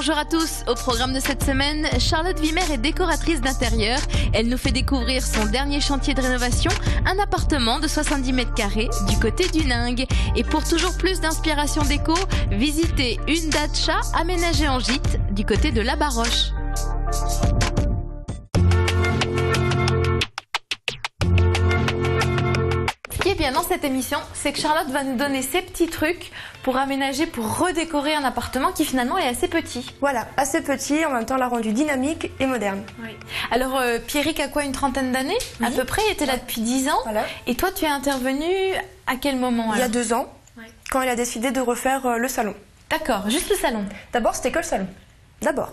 Bonjour à tous, au programme de cette semaine, Charlotte Wimmer est décoratrice d'intérieur. Elle nous fait découvrir son dernier chantier de rénovation, un appartement de 70 mètres carrés du côté du Ningue. Et pour toujours plus d'inspiration déco, visitez une datcha aménagée en gîte du côté de La Baroche. Ce qui est bien dans cette émission, c'est que Charlotte va nous donner ses petits trucs pour aménager, pour redécorer un appartement qui finalement est assez petit. Voilà, assez petit, en même temps l'a rendu dynamique et moderne. Oui. Alors Pierrick a quoi, une trentaine d'années à peu près, il était là depuis 10 ans. Voilà. Et toi tu es intervenu à quel moment alors? Il y a 2 ans, quand il a décidé de refaire le salon. D'accord, juste le salon. D'abord c'était que le salon. D'abord.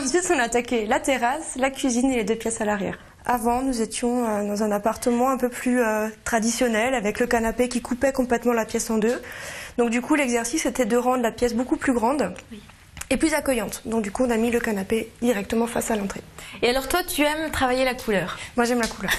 Ensuite on a attaqué la terrasse, la cuisine et les 2 pièces à l'arrière. Avant, nous étions dans un appartement un peu plus traditionnel, avec le canapé qui coupait complètement la pièce en 2. Donc du coup, l'exercice était de rendre la pièce beaucoup plus grande et plus accueillante. Donc du coup, on a mis le canapé directement face à l'entrée. Et alors toi, tu aimes travailler la couleur? Moi, j'aime la couleur.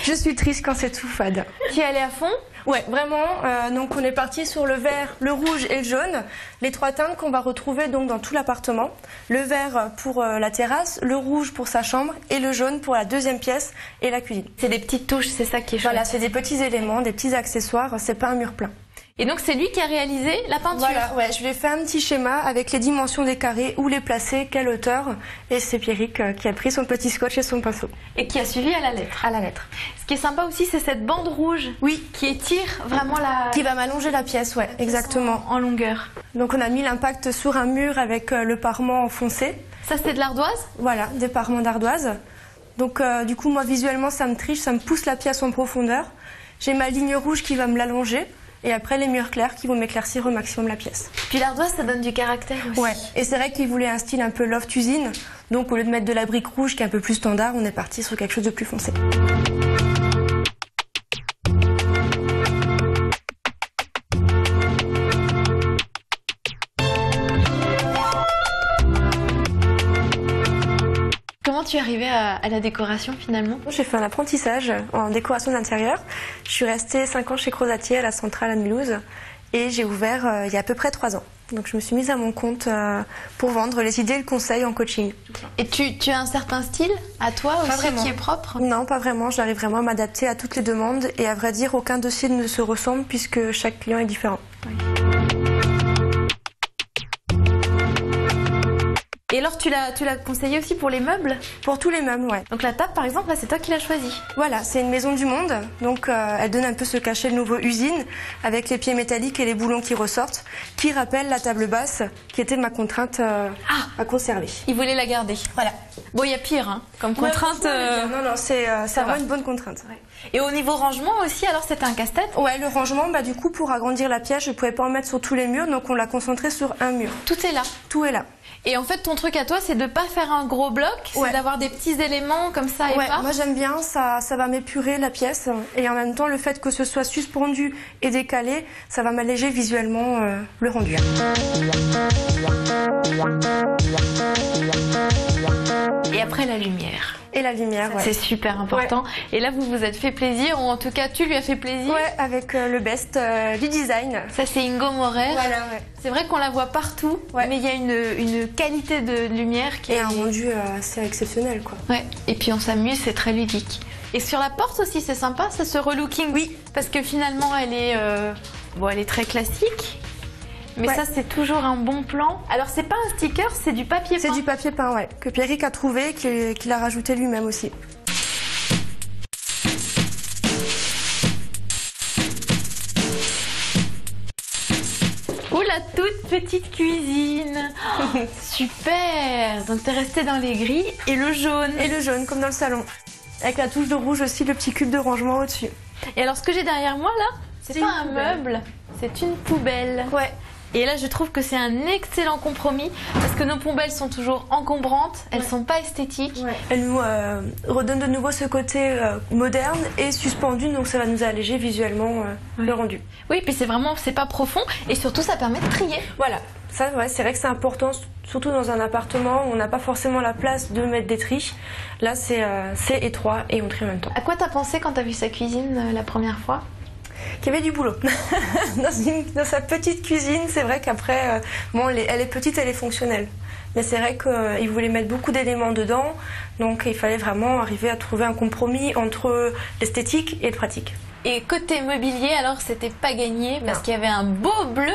Je suis triste quand c'est tout fade. Tu es allée à fond? Ouais, vraiment. Donc on est parti sur le vert, le rouge et le jaune, les 3 teintes qu'on va retrouver donc dans tout l'appartement. Le vert pour la terrasse, le rouge pour sa chambre et le jaune pour la 2e pièce et la cuisine. C'est des petites touches, c'est ça qui est chouette. Voilà, c'est des petits éléments, des petits accessoires, c'est pas un mur plein. Et donc c'est lui qui a réalisé la peinture? Voilà, ouais, je lui ai fait un petit schéma avec les dimensions des carrés, où les placer, quelle hauteur. Et c'est Pierrick qui a pris son petit scotch et son pinceau. Et qui a suivi à la lettre. À la lettre. Ce qui est sympa aussi, c'est cette bande rouge. Oui. Qui étire vraiment la... Qui va m'allonger la pièce, ouais, exactement. En longueur. Donc on a mis l'impact sur un mur avec le parement foncé. Ça c'est de l'ardoise? Voilà, des parements d'ardoise. Donc du coup, moi visuellement, ça me triche, ça me pousse la pièce en profondeur. J'ai ma ligne rouge qui va me l'allonger. Et après les murs clairs qui vont m'éclaircir au maximum la pièce. Puis l'ardoise, ça donne du caractère aussi. Ouais, et c'est vrai qu'il voulait un style un peu loft usine. Donc au lieu de mettre de la brique rouge qui est un peu plus standard, on est parti sur quelque chose de plus foncé. Comment tu es arrivée à la décoration finalement? J'ai fait un apprentissage en décoration d'intérieur. Je suis restée 5 ans chez Crozatier à la centrale à Mulhouse et j'ai ouvert il y a à peu près 3 ans. Donc je me suis mise à mon compte pour vendre les idées et le conseil en coaching. Et tu as un certain style à toi Pas aussi vraiment. Qui est propre? Non, pas vraiment. J'arrive vraiment à m'adapter à toutes les demandes et à vrai dire, aucun dossier ne se ressemble puisque chaque client est différent. Oui. Et alors tu l'as conseillé aussi pour les meubles? Pour tous les meubles, ouais. Donc la table par exemple, là c'est toi qui l'as choisie. Voilà, c'est une maison du monde, donc elle donne un peu ce cachet de nouveau usine, avec les pieds métalliques et les boulons qui ressortent, qui rappellent la table basse, qui était ma contrainte à conserver. Il voulait la garder. Voilà. Bon, il y a pire, hein, comme contrainte. Non, c'est vraiment une bonne contrainte. Ouais. Et au niveau rangement aussi, alors c'était un casse-tête? Ouais, le rangement, du coup, pour agrandir la pièce, je ne pouvais pas en mettre sur tous les murs, donc on l'a concentré sur un mur. Tout est là? Tout est là. Et en fait, ton truc à toi, c'est de pas faire un gros bloc, c'est d'avoir des petits éléments comme ça épars. Moi j'aime bien, ça va m'épurer la pièce. Et en même temps, le fait que ce soit suspendu et décalé, ça va m'alléger visuellement le rendu. Et après, la lumière. Et la lumière, C'est super important. Et là, vous vous êtes fait plaisir, ou en tout cas, tu lui as fait plaisir. Ouais, avec le best du design. Ça, c'est Ingo Morer. Voilà, ouais. C'est vrai qu'on la voit partout, mais il y a une qualité de lumière qui est... Et un rendu assez exceptionnel, quoi. Ouais, et puis on s'amuse, c'est très ludique. Et sur la porte aussi, c'est sympa, c'est ce relooking. Oui. Parce que finalement, elle est très classique. Mais ça, c'est toujours un bon plan. Alors, c'est pas un sticker, c'est du papier peint. C'est du papier peint, ouais. Que Pierrick a trouvé, qu'il a rajouté lui-même aussi. Oh, la toute petite cuisine. Oh, super. Donc, t'es resté dans les gris et le jaune. Et le jaune, comme dans le salon. Avec la touche de rouge aussi, le petit cube de rangement au-dessus. Et alors, ce que j'ai derrière moi, là, c'est pas un meuble, c'est une poubelle. Ouais. Et là, je trouve que c'est un excellent compromis parce que nos poubelles sont toujours encombrantes, elles sont pas esthétiques. Ouais. Elles nous redonnent de nouveau ce côté moderne et suspendu, donc ça va nous alléger visuellement le rendu. Oui, puis c'est pas profond et surtout ça permet de trier. Voilà. Ça, c'est vrai que c'est important, surtout dans un appartement où on n'a pas forcément la place de mettre des tris. Là, c'est étroit et on trie en même temps. À quoi t'as pensé quand t'as vu sa cuisine la première fois? qu'il y avait du boulot. Dans sa petite cuisine, c'est vrai qu'après, bon, elle est petite, elle est fonctionnelle. Mais c'est vrai qu'il voulait mettre beaucoup d'éléments dedans, donc il fallait vraiment arriver à trouver un compromis entre l'esthétique et le pratique. Et côté mobilier, alors c'était pas gagné parce qu'il y avait un beau bleu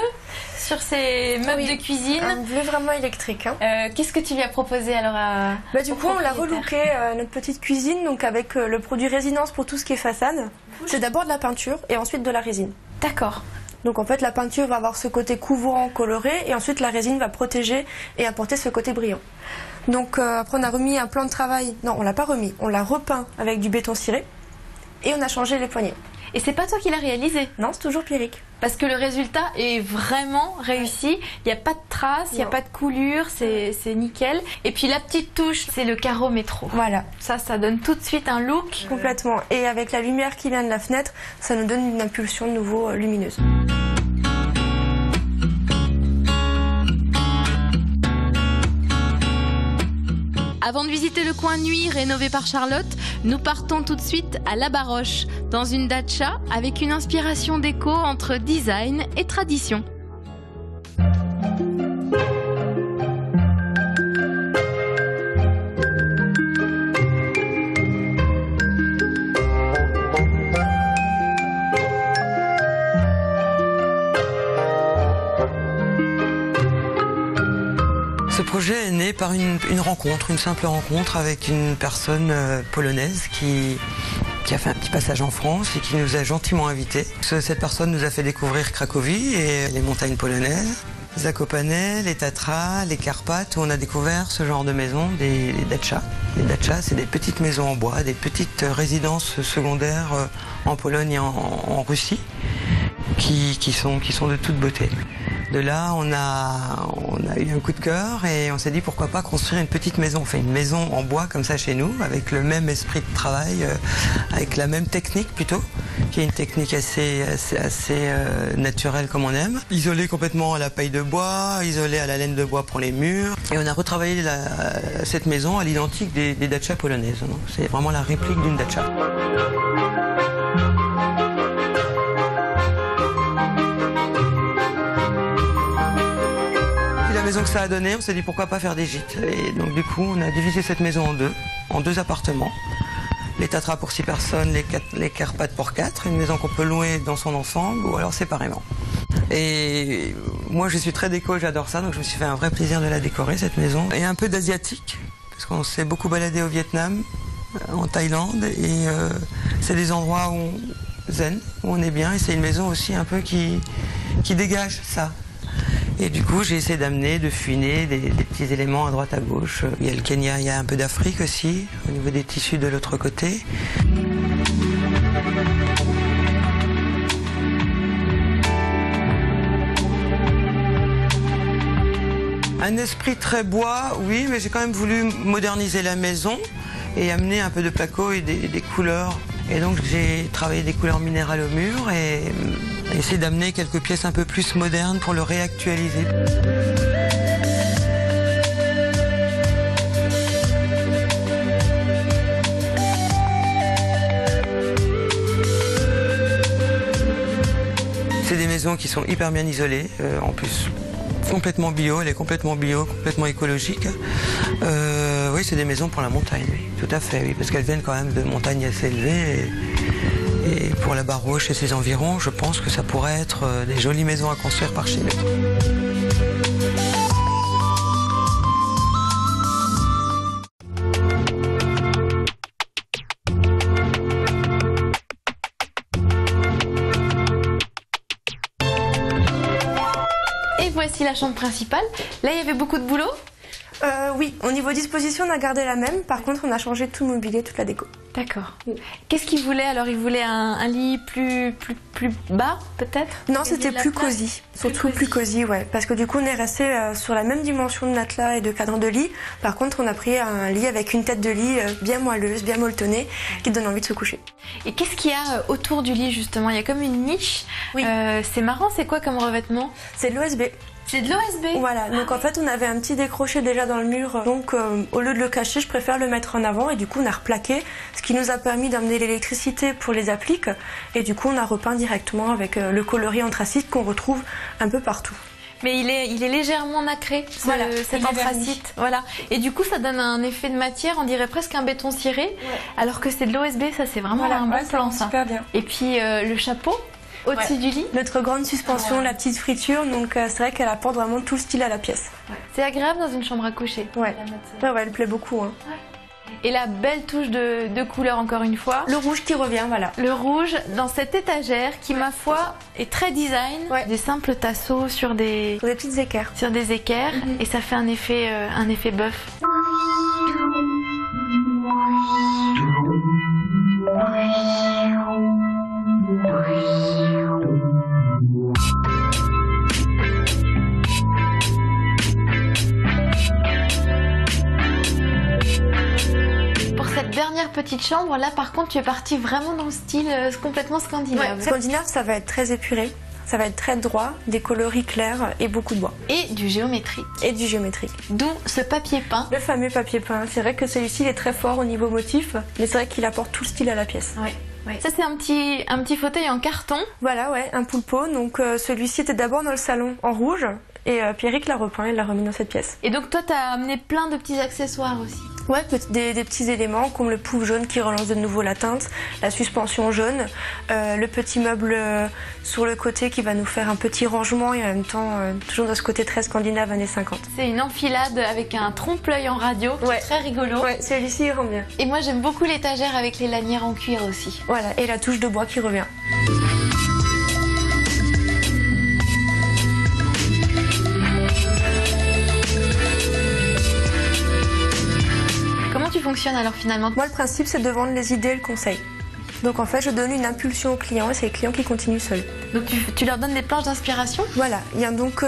sur ces meubles de cuisine. Un bleu vraiment électrique. Hein. Qu'est-ce que tu lui as proposé alors Du coup, on l'a relooké notre petite cuisine, donc avec le produit résidence pour tout ce qui est façade. C'est d'abord de la peinture et ensuite de la résine. D'accord. Donc en fait, la peinture va avoir ce côté couvrant, coloré, et ensuite la résine va protéger et apporter ce côté brillant. Donc après, on a remis un plan de travail. Non, on l'a pas remis. On l'a repeint avec du béton ciré et on a changé les poignées. Et c'est pas toi qui l'as réalisé? Non, c'est toujours Pierrick. Parce que le résultat est vraiment réussi. Il n'y a pas de traces, il n'y a pas de coulure, c'est nickel. Et puis la petite touche, c'est le carreau métro. Voilà. Ça donne tout de suite un look. Complètement. Et avec la lumière qui vient de la fenêtre, ça nous donne une impulsion de nouveau lumineuse. Avant de visiter le coin nuit rénové par Charlotte, nous partons tout de suite à La Baroche, dans une datcha avec une inspiration déco entre design et tradition. Ce projet est né par une rencontre, une simple rencontre avec une personne polonaise qui a fait un petit passage en France et qui nous a gentiment invités. Cette personne nous a fait découvrir Cracovie et les montagnes polonaises, Zakopane, les Tatras, les Carpates, où on a découvert ce genre de maisons, des datchas. Les datchas, c'est des petites maisons en bois, des petites résidences secondaires en Pologne et en Russie, qui sont de toute beauté. De là, on a eu un coup de cœur et on s'est dit pourquoi pas construire une petite maison. On fait une maison en bois comme ça chez nous, avec le même esprit de travail, avec la même technique plutôt, qui est une technique assez naturelle comme on aime. Isolé complètement à la paille de bois, isolé à la laine de bois pour les murs. Et on a retravaillé cette maison à l'identique des datchas polonaises. C'est vraiment la réplique d'une datcha. La maison que ça a donné, on s'est dit pourquoi pas faire des gîtes. Et donc du coup, on a divisé cette maison en deux appartements. Les Tatras pour 6 personnes, les Carpates pour 4. Une maison qu'on peut louer dans son ensemble ou alors séparément. Et moi, je suis très déco, j'adore ça, donc je me suis fait un vrai plaisir de la décorer, cette maison. Et un peu d'asiatique, parce qu'on s'est beaucoup baladé au Vietnam, en Thaïlande, et c'est des endroits zen, où on est bien, et c'est une maison aussi un peu qui dégage ça. Et du coup, j'ai essayé d'amener, de fuiner des petits éléments à droite à gauche. Il y a le Kenya, il y a un peu d'Afrique aussi, au niveau des tissus de l'autre côté. Un esprit très bois, oui, mais j'ai quand même voulu moderniser la maison et amener un peu de placo et des couleurs. Et donc j'ai travaillé des couleurs minérales au mur et essayé d'amener quelques pièces un peu plus modernes pour le réactualiser. C'est des maisons qui sont hyper bien isolées, en plus complètement bio, elle est complètement bio, complètement écologique. Oui, c'est des maisons pour la montagne, oui, tout à fait, oui, parce qu'elles viennent quand même de montagnes assez élevées. Et pour la Baroche et ses environs, je pense que ça pourrait être des jolies maisons à construire par chez nous. Et voici la chambre principale. Là, il y avait beaucoup de boulot. Oui, au niveau disposition, on a gardé la même. Par contre, on a changé tout le mobilier, toute la déco. D'accord. Qu'est-ce qu'il voulait alors? Il voulait un lit plus bas, peut-être? Non, c'était plus cosy. Surtout plus cosy, ouais. Parce que du coup, on est resté sur la même dimension de matelas et de cadre de lit. Par contre, on a pris un lit avec une tête de lit bien moelleuse, bien molletonnée, qui donne envie de se coucher. Et qu'est-ce qu'il y a autour du lit, justement? Il y a comme une niche. Oui. C'est marrant, c'est quoi comme revêtement? C'est de l'OSB. C'est de l'OSB. Voilà, donc en fait on avait un petit décroché déjà dans le mur, donc au lieu de le cacher, je préfère le mettre en avant et du coup on a replaqué, ce qui nous a permis d'amener l'électricité pour les appliques et du coup on a repeint directement. directement avec le coloris anthracite qu'on retrouve un peu partout. Mais il est légèrement nacré, cet anthracite. Voilà. Et du coup, ça donne un effet de matière, on dirait presque un béton ciré, alors que c'est de l'OSB, ça c'est vraiment un bon plan, ça. Super bien. Et puis le chapeau au-dessus du lit. Notre grande suspension, la petite friture, donc c'est vrai qu'elle apporte vraiment tout le style à la pièce. C'est agréable dans une chambre à coucher. Elle plaît beaucoup. Hein. Et la belle touche de couleur encore une fois. Le rouge qui revient, voilà. Le rouge dans cette étagère qui, ma foi, est très design. Des simples tasseaux sur des petites équerres. Sur des équerres. Et ça fait un effet bœuf. Dernière petite chambre, là par contre tu es partie vraiment dans le style complètement scandinave. Scandinave, ça va être très épuré, ça va être très droit, des coloris clairs et beaucoup de bois. Et du géométrique. D'où ce papier peint. Le fameux papier peint, c'est vrai que celui-ci il est très fort au niveau motif, mais c'est vrai qu'il apporte tout le style à la pièce. Ça c'est un petit fauteuil en carton. Voilà, un poulpeau, donc celui-ci était d'abord dans le salon en rouge et Pierrick l'a repeint et l'a remis dans cette pièce. Et donc toi t'as amené plein de petits accessoires aussi. Des petits éléments comme le pouf jaune qui relance de nouveau la teinte, la suspension jaune, le petit meuble sur le côté qui va nous faire un petit rangement et en même temps toujours dans ce côté très scandinave années 50. C'est une enfilade avec un trompe-l'œil en radio qui est très rigolo. Celui-ci il rend bien. Et moi j'aime beaucoup l'étagère avec les lanières en cuir aussi. Voilà, et la touche de bois qui revient. Comment tu fonctionnes alors finalement? Moi le principe c'est de vendre les idées et le conseil. Donc en fait je donne une impulsion au client et c'est le client qui continue seul. Donc tu leur donnes des planches d'inspiration? Voilà,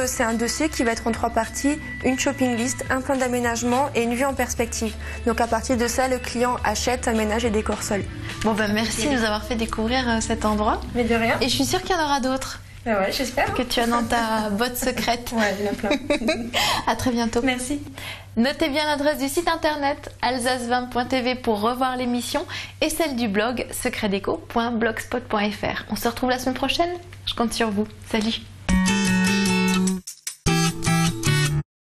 c'est un dossier qui va être en 3 parties, une shopping list, un plan d'aménagement et une vue en perspective. Donc à partir de ça, le client achète, aménage et décore seul. Bon merci de nous avoir fait découvrir cet endroit. Mais de rien. Et je suis sûre qu'il y en aura d'autres. J'espère. Que tu as dans ta botte secrète. Il y en a plein. À très bientôt. Merci. Notez bien l'adresse du site internet alsace20.tv pour revoir l'émission et celle du blog secretdeco.blogspot.fr. On se retrouve la semaine prochaine. Je compte sur vous. Salut.